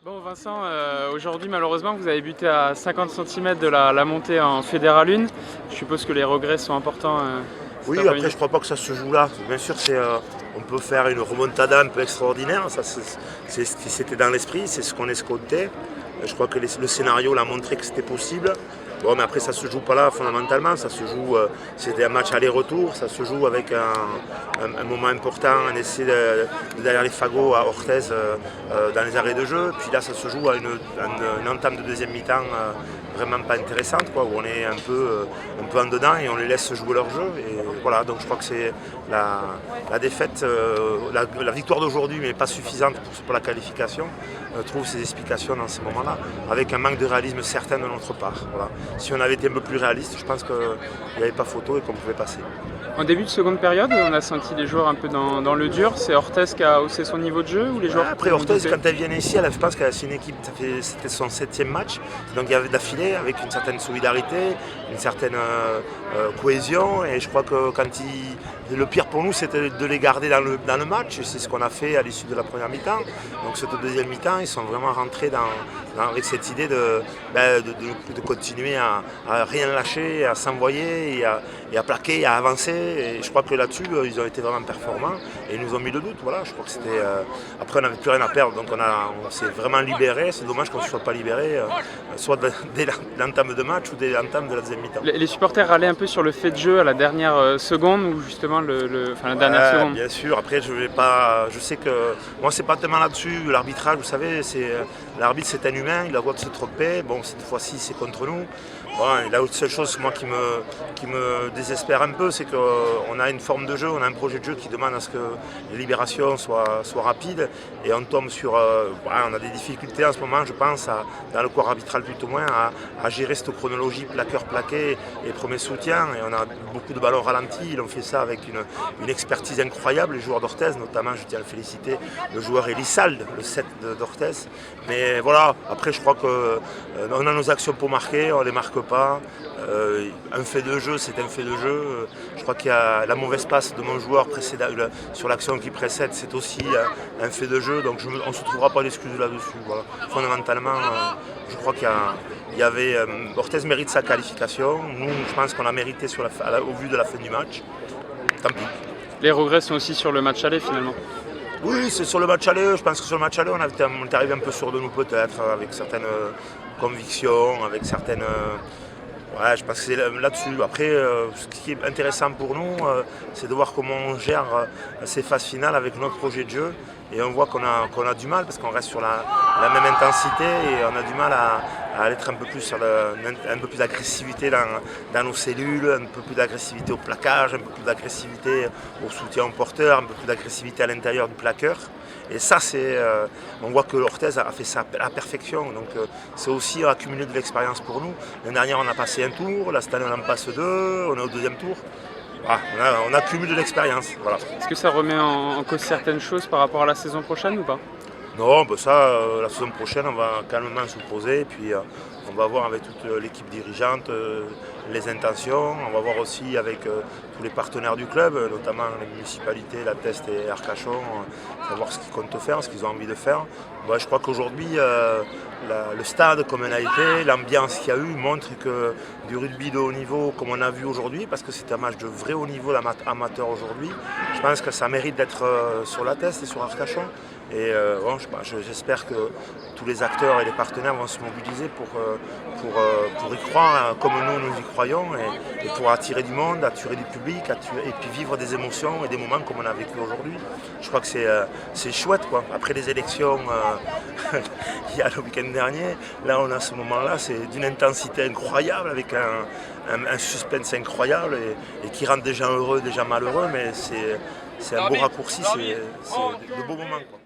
Bon Vincent, aujourd'hui malheureusement vous avez buté à 50 cm de la montée en Fédéral 1. Je suppose que les regrets sont importants cet Oui, après après-midi. je crois pas que ça se joue là. Bien sûr, on peut faire une remontada un peu extraordinaire. Ça, c'est ce qui c'était dans l'esprit, c'est ce qu'on escomptait. Je crois que le scénario l'a montré que c'était possible. Bon, mais après ça se joue pas là fondamentalement. Ça se joue, c'était un match aller-retour. Ça se joue avec un moment important, un essai derrière les fagots à Orthez dans les arrêts de jeu. Puis là, ça se joue à une entame de deuxième mi-temps vraiment pas intéressante, quoi, où on est un peu en dedans et on les laisse jouer leur jeu. Et voilà, donc je crois que c'est la défaite, la victoire d'aujourd'hui, mais pas suffisante pour la qualification, trouve ses explications dans ces moments-là, avec un manque de réalisme certain de notre part. Voilà. Si on avait été un peu plus réaliste, je pense qu'il n'y avait pas photo et qu'on pouvait passer. En début de seconde période, on a senti les joueurs un peu dans le dur. C'est Orthez qui a haussé son niveau de jeu ou les joueurs Après qui ont Orthez, douté? quand elle vient ici, je pense que c'est une équipe, c'était son 7e match, donc il y avait d'affilée avec une certaine solidarité, une certaine cohésion, et je crois que le pire pour nous c'était de les garder dans le match, et c'est ce qu'on a fait à l'issue de la première mi-temps. Donc cette deuxième mi-temps, ils sont vraiment rentrés avec cette idée de continuer à rien lâcher, à s'envoyer et à plaquer, à avancer, et je crois que là-dessus ils ont été vraiment performants et ils nous ont mis le doute. Voilà, je crois que c'était après on n'avait plus rien à perdre, donc on s'est vraiment libéré. C'est dommage qu'on ne se soit pas libéré, soit dès l'entame de match ou dès l'entame de la deuxième mi-temps. Les supporters râlaient un peu sur le fait de jeu à la dernière seconde ou justement la dernière Ouais, seconde. bien sûr. Après, je sais que moi, c'est pas tellement là-dessus. L'arbitrage, vous savez, l'arbitre, c'est un humain. Il a le droit de se tromper. Bon, cette fois-ci, c'est contre nous. Bon, et la seule chose moi qui me désespère un peu, c'est qu'on a une forme de jeu, on a un projet de jeu qui demande à ce que les libérations soient rapides, et on tombe sur, on a des difficultés en ce moment, je pense, dans le corps arbitral tout au moins, à gérer cette chronologie plaqueur-plaqué et premier soutien, et on a beaucoup de ballons ralentis. Ils ont fait ça avec une expertise incroyable, les joueurs d'Orthez, notamment, je tiens à le féliciter, le joueur Elissalde, le 7 d'Orthez. Mais voilà, après je crois qu'on a nos actions pour marquer, on ne les marque pas. Un fait de jeu, c'est un fait de jeu. Je crois qu'il y a la mauvaise passe de mon joueur précédent, sur l'action qui précède, c'est aussi un fait de jeu. Donc on ne se trouvera pas d'excuses là-dessus. Voilà. Fondamentalement, je crois qu'il y avait. Orthez mérite sa qualification. Nous, je pense qu'on l'a mérité au vu de la fin du match. Tant pis. Les regrets sont aussi sur le match aller finalement. Oui, c'est sur le match aller. Je pense que sur le match aller, on est arrivé un peu sûr de nous peut-être, avec certaines convictions, avec certaines. Ouais, je pense que c'est là-dessus. Après, ce qui est intéressant pour nous, c'est de voir comment on gère ces phases finales avec notre projet de jeu. Et on voit qu'on a du mal parce qu'on reste sur la même intensité et on a du mal à être un peu plus sur un peu plus d'agressivité dans nos cellules, un peu plus d'agressivité au plaquage, un peu plus d'agressivité au soutien au porteur, un peu plus d'agressivité à l'intérieur du plaqueur. Et ça, on voit que Orthez a fait ça à la perfection. Donc c'est aussi accumuler de l'expérience pour nous. L'année dernière, on a passé un tour. Là, cette année, on en passe deux. On est au deuxième tour. Voilà, on accumule de l'expérience. Voilà. Est-ce que ça remet en cause certaines choses par rapport à la saison prochaine ou pas? Non, ben ça, la saison prochaine, on va calmement se poser. Et puis, on va voir avec toute l'équipe dirigeante les intentions. On va voir aussi avec tous les partenaires du club, notamment les municipalités, la Teste et Arcachon, savoir ce qu'ils comptent faire, ce qu'ils ont envie de faire. Moi, je crois qu'aujourd'hui, le stade, comme il a été, l'ambiance qu'il y a eu, montre que du rugby de haut niveau, comme on a vu aujourd'hui, parce que c'est un match de vrai haut niveau amateur aujourd'hui, je pense que ça mérite d'être sur la Teste et sur Arcachon. Et bon, j'espère que tous les acteurs et les partenaires vont se mobiliser pour y croire comme nous y croyons, et pour attirer du monde, attirer du public, et puis vivre des émotions et des moments comme on a vécu aujourd'hui. Je crois que c'est chouette, quoi. Après les élections, il y a le week-end dernier, là on a ce moment-là, c'est d'une intensité incroyable, avec un suspense incroyable, et qui rend des gens heureux, des gens malheureux, mais c'est un beau raccourci, c'est de beaux moments, quoi.